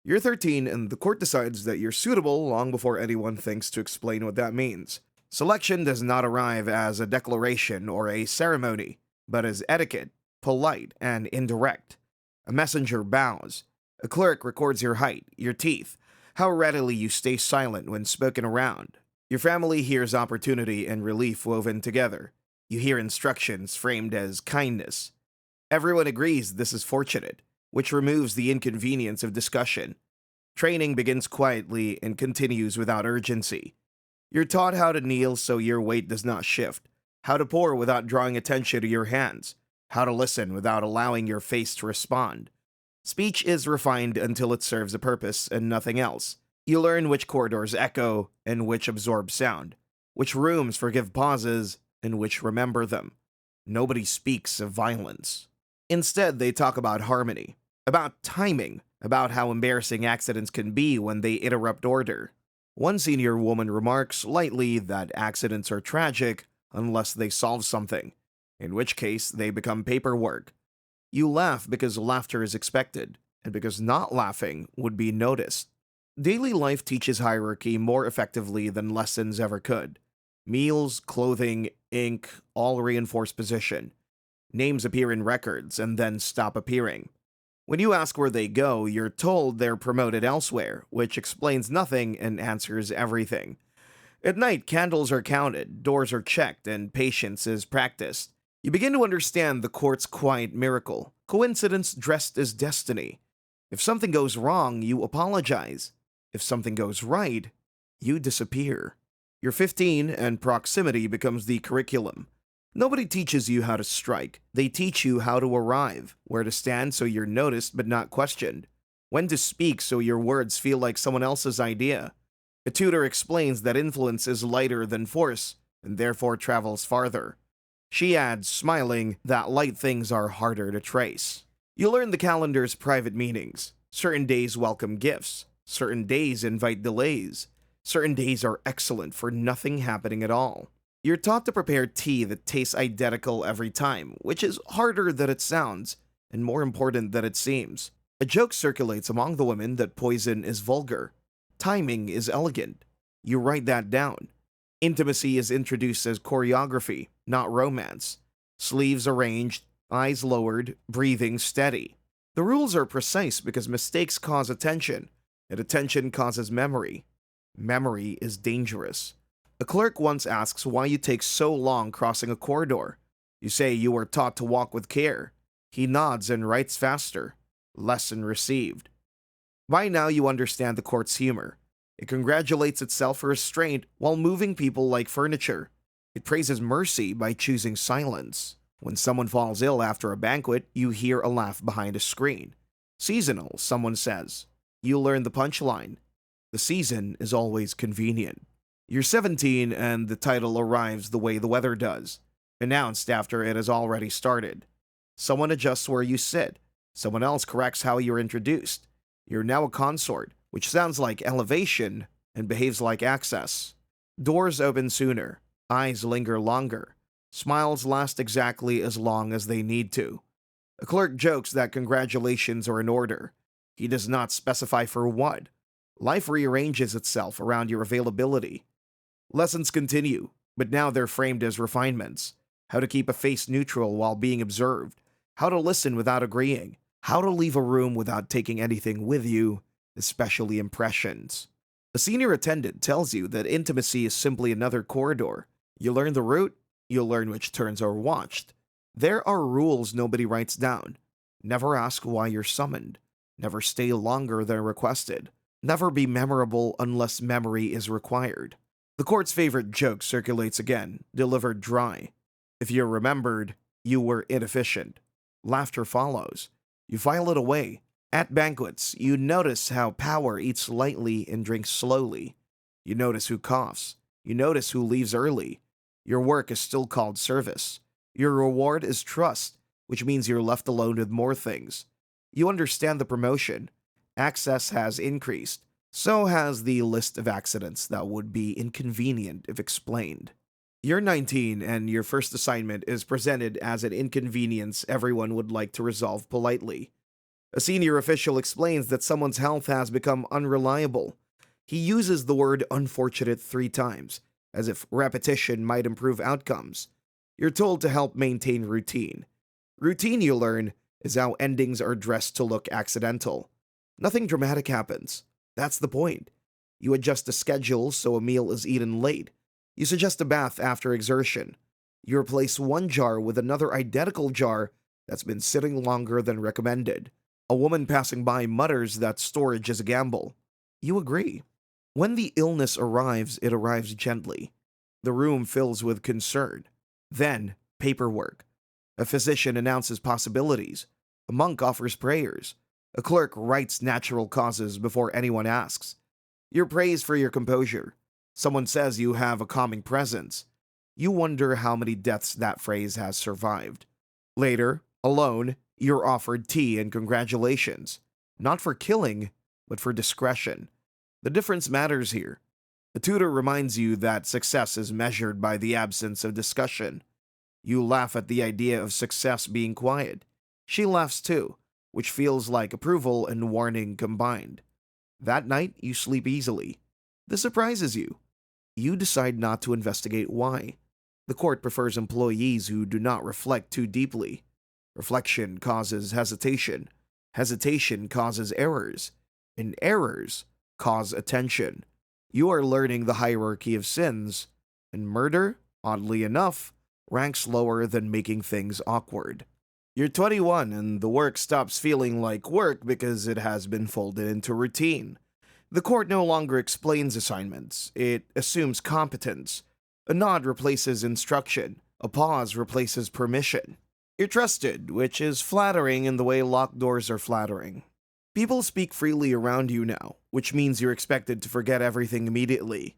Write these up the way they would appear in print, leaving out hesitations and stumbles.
You're 13, and the court decides that you're suitable long before anyone thinks to explain what that means. Selection does not arrive as a declaration or a ceremony, but as etiquette, polite and indirect. A messenger bows. A clerk records your height, your teeth, how readily you stay silent when spoken around. Your family hears opportunity and relief woven together. You hear instructions framed as kindness. Everyone agrees this is fortunate, which removes the inconvenience of discussion. Training begins quietly and continues without urgency. You're taught how to kneel so your weight does not shift, how to pour without drawing attention to your hands, how to listen without allowing your face to respond. Speech is refined until it serves a purpose and nothing else. You learn which corridors echo and which absorb sound, which rooms forgive pauses and which remember them. Nobody speaks of violence. Instead, they talk about harmony, about timing, about how embarrassing accidents can be when they interrupt order. One senior woman remarks lightly that accidents are tragic unless they solve something, in which case they become paperwork. You laugh because laughter is expected, and because not laughing would be noticed. Daily life teaches hierarchy more effectively than lessons ever could. Meals, clothing, ink all reinforce position. Names appear in records and then stop appearing. When you ask where they go, you're told they're promoted elsewhere, which explains nothing and answers everything. At night, candles are counted, doors are checked, and patience is practiced. You begin to understand the court's quiet miracle, coincidence dressed as destiny. If something goes wrong, you apologize. If something goes right, you disappear. You're 15, and proximity becomes the curriculum. Nobody teaches you how to strike. They teach you how to arrive, where to stand so you're noticed but not questioned, when to speak so your words feel like someone else's idea. A tutor explains that influence is lighter than force, and therefore travels farther. She adds, smiling, that light things are harder to trace. You learn the calendar's private meanings. Certain days welcome gifts. Certain days invite delays. Certain days are excellent for nothing happening at all. You're taught to prepare tea that tastes identical every time, which is harder than it sounds, and more important than it seems. A joke circulates among the women that poison is vulgar. Timing is elegant. You write that down. Intimacy is introduced as choreography, not romance. Sleeves arranged, eyes lowered, breathing steady. The rules are precise because mistakes cause attention, and attention causes memory. Memory is dangerous. A clerk once asks why you take so long crossing a corridor. You say you were taught to walk with care. He nods and writes faster. Lesson received. By now you understand the court's humor. It congratulates itself for restraint while moving people like furniture. It praises mercy by choosing silence. When someone falls ill after a banquet, you hear a laugh behind a screen. Seasonal, someone says. You learn the punchline. The season is always convenient. You're 17 and the title arrives the way the weather does, announced after it has already started. Someone adjusts where you sit. Someone else corrects how you're introduced. You're now a consort, which sounds like elevation and behaves like access. Doors open sooner. Eyes linger longer. Smiles last exactly as long as they need to. A clerk jokes that congratulations are in order. He does not specify for what. Life rearranges itself around your availability. Lessons continue, but now they're framed as refinements. How to keep a face neutral while being observed. How to listen without agreeing. How to leave a room without taking anything with you, especially impressions. A senior attendant tells you that intimacy is simply another corridor. You learn the route, you'll learn which turns are watched. There are rules nobody writes down. Never ask why you're summoned. Never stay longer than requested. Never be memorable unless memory is required. The court's favorite joke circulates again, delivered dry. If you're remembered, you were inefficient. Laughter follows. You file it away. At banquets, you notice how power eats lightly and drinks slowly. You notice who coughs. You notice who leaves early. Your work is still called service. Your reward is trust, which means you're left alone with more things. You understand the promotion. Access has increased. So has the list of accidents that would be inconvenient if explained. You're 19 and your first assignment is presented as an inconvenience everyone would like to resolve politely. A senior official explains that someone's health has become unreliable. He uses the word unfortunate 3 times, as if repetition might improve outcomes. You're told to help maintain routine. Routine, you learn, is how endings are dressed to look accidental. Nothing dramatic happens. That's the point. You adjust a schedule so a meal is eaten late. You suggest a bath after exertion. You replace one jar with another identical jar that's been sitting longer than recommended. A woman passing by mutters that storage is a gamble. You agree. When the illness arrives, it arrives gently. The room fills with concern. Then, paperwork. A physician announces possibilities. A monk offers prayers. A clerk writes natural causes before anyone asks. You're praised for your composure. Someone says you have a calming presence. You wonder how many deaths that phrase has survived. Later, alone, you're offered tea and congratulations. Not for killing, but for discretion. The difference matters here. The tutor reminds you that success is measured by the absence of discussion. You laugh at the idea of success being quiet. She laughs too, which feels like approval and warning combined. That night, you sleep easily. This surprises you. You decide not to investigate why. The court prefers employees who do not reflect too deeply. Reflection causes hesitation. Hesitation causes errors. And errors cause attention. You are learning the hierarchy of sins, and murder, oddly enough, ranks lower than making things awkward. You're 21 and the work stops feeling like work because it has been folded into routine. The court no longer explains assignments, it assumes competence. A nod replaces instruction, a pause replaces permission. You're trusted, which is flattering in the way locked doors are flattering. People speak freely around you now, which means you're expected to forget everything immediately.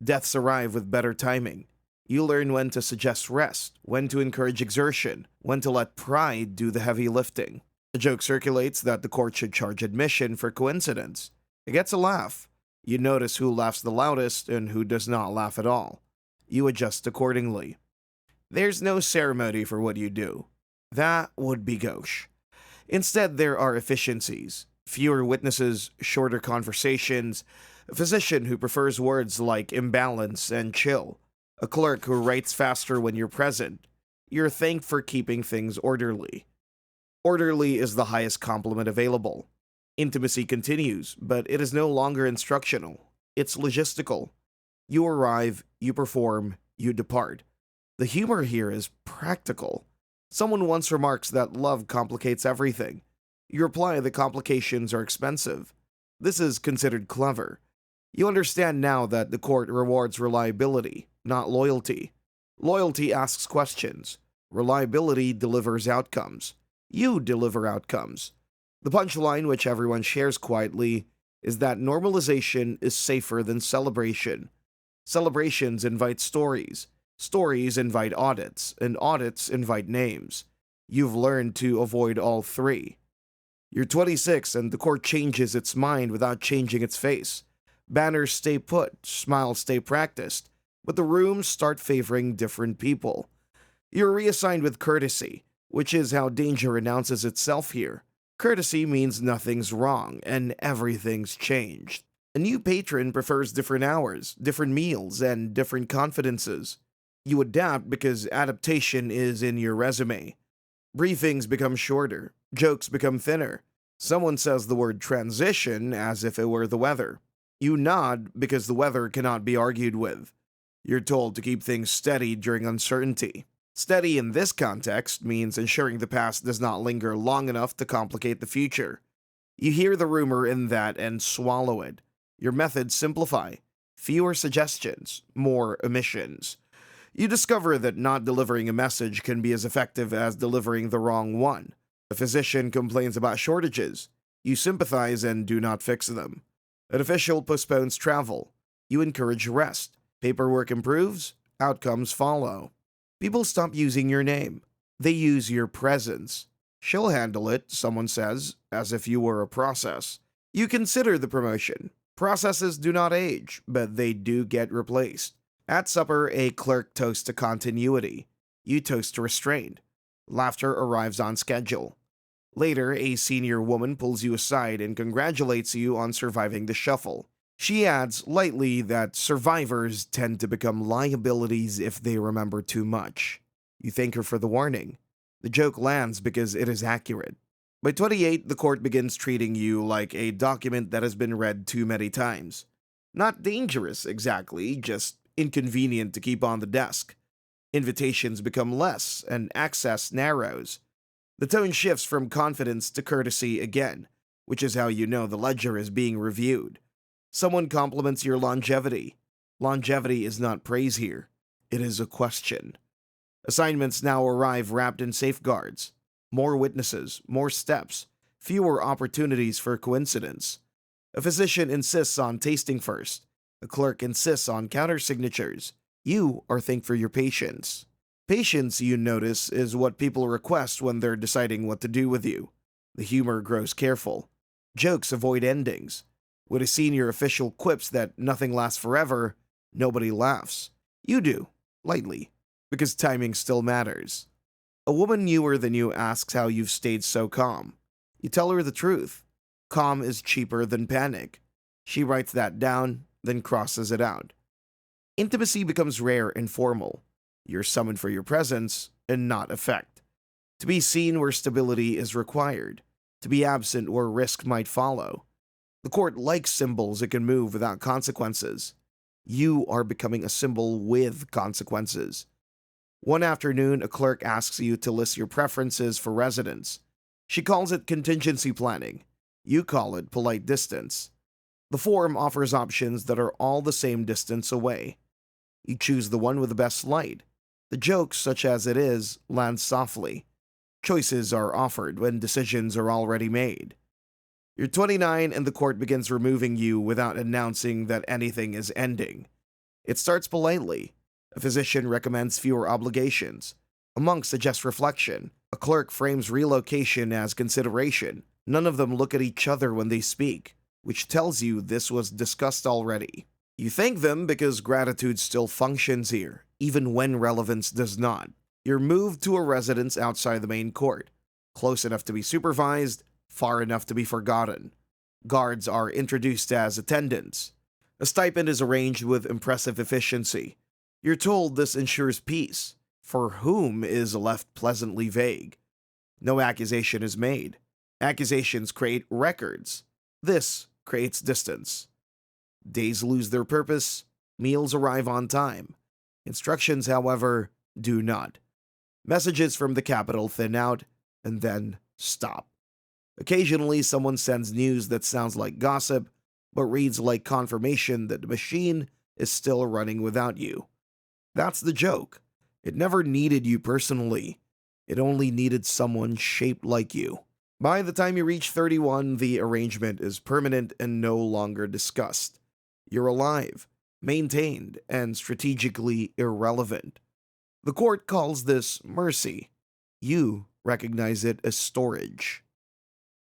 Deaths arrive with better timing. You learn when to suggest rest, when to encourage exertion, when to let pride do the heavy lifting. A joke circulates that the court should charge admission for coincidence. It gets a laugh. You notice who laughs the loudest and who does not laugh at all. You adjust accordingly. There's no ceremony for what you do. That would be gauche. Instead, there are efficiencies. Fewer witnesses, shorter conversations, a physician who prefers words like imbalance and chill, a clerk who writes faster when you're present. You're thanked for keeping things orderly. Orderly is the highest compliment available. Intimacy continues, but it is no longer instructional. It's logistical. You arrive, you perform, you depart. The humor here is practical. Someone once remarks that love complicates everything. You reply that complications are expensive. This is considered clever. You understand now that the court rewards reliability, not loyalty. Loyalty asks questions. Reliability delivers outcomes. You deliver outcomes. The punchline, which everyone shares quietly, is that normalization is safer than celebration. Celebrations invite stories. Stories invite audits, and audits invite names. You've learned to avoid all three. You're 26 and the court changes its mind without changing its face. Banners stay put, smiles stay practiced, but the rooms start favoring different people. You're reassigned with courtesy, which is how danger announces itself here. Courtesy means nothing's wrong and everything's changed. A new patron prefers different hours, different meals, and different confidences. You adapt because adaptation is in your resume. Briefings become shorter, jokes become thinner. Someone says the word transition as if it were the weather. You nod because the weather cannot be argued with. You're told to keep things steady during uncertainty. Steady in this context means ensuring the past does not linger long enough to complicate the future. You hear the rumor in that and swallow it. Your methods simplify. Fewer suggestions, more omissions. You discover that not delivering a message can be as effective as delivering the wrong one. A physician complains about shortages. You sympathize and do not fix them. An official postpones travel. You encourage rest. Paperwork improves. Outcomes follow. People stop using your name. They use your presence. She'll handle it, someone says, as if you were a process. You consider the promotion. Processes do not age, but they do get replaced. At supper, a clerk toasts to continuity. You toast to restraint. Laughter arrives on schedule. Later, a senior woman pulls you aside and congratulates you on surviving the shuffle. She adds lightly that survivors tend to become liabilities if they remember too much. You thank her for the warning. The joke lands because it is accurate. By 28, the court begins treating you like a document that has been read too many times. Not dangerous exactly, just inconvenient to keep on the desk. Invitations become less and access narrows. The tone shifts from confidence to courtesy again, which is how you know the ledger is being reviewed. Someone compliments your longevity. Longevity is not praise here, it is a question. Assignments now arrive wrapped in safeguards. More witnesses, more steps, fewer opportunities for coincidence. A physician insists on tasting first. A clerk insists on countersignatures. You are thanked for your patience. Patience, you notice, is what people request when they're deciding what to do with you. The humor grows careful. Jokes avoid endings. When a senior official quips that nothing lasts forever, nobody laughs. You do, lightly, because timing still matters. A woman newer than you asks how you've stayed so calm. You tell her the truth. Calm is cheaper than panic. She writes that down, then crosses it out. Intimacy becomes rare and formal. You're summoned for your presence and not effect. To be seen where stability is required. To be absent where risk might follow. The court likes symbols it can move without consequences. You are becoming a symbol with consequences. One afternoon, a clerk asks you to list your preferences for residence. She calls it contingency planning. You call it polite distance. The form offers options that are all the same distance away. You choose the one with the best light. The joke, such as it is, lands softly. Choices are offered when decisions are already made. You're 29 and the court begins removing you without announcing that anything is ending. It starts politely. A physician recommends fewer obligations. A monk suggests reflection. A clerk frames relocation as consideration. None of them look at each other when they speak, which tells you this was discussed already. You thank them because gratitude still functions here, even when relevance does not. You're moved to a residence outside the main court, close enough to be supervised, far enough to be forgotten. Guards are introduced as attendants. A stipend is arranged with impressive efficiency. You're told this ensures peace. For whom is left pleasantly vague. No accusation is made. Accusations create records. This creates distance. Days lose their purpose. Meals arrive on time. Instructions, however, do not. Messages from the capital thin out and then stop. Occasionally, someone sends news that sounds like gossip, but reads like confirmation that the machine is still running without you. That's the joke. It never needed you personally. It only needed someone shaped like you. By the time you reach 31, the arrangement is permanent and no longer discussed. You're alive, maintained, and strategically irrelevant. The court calls this mercy. You recognize it as storage.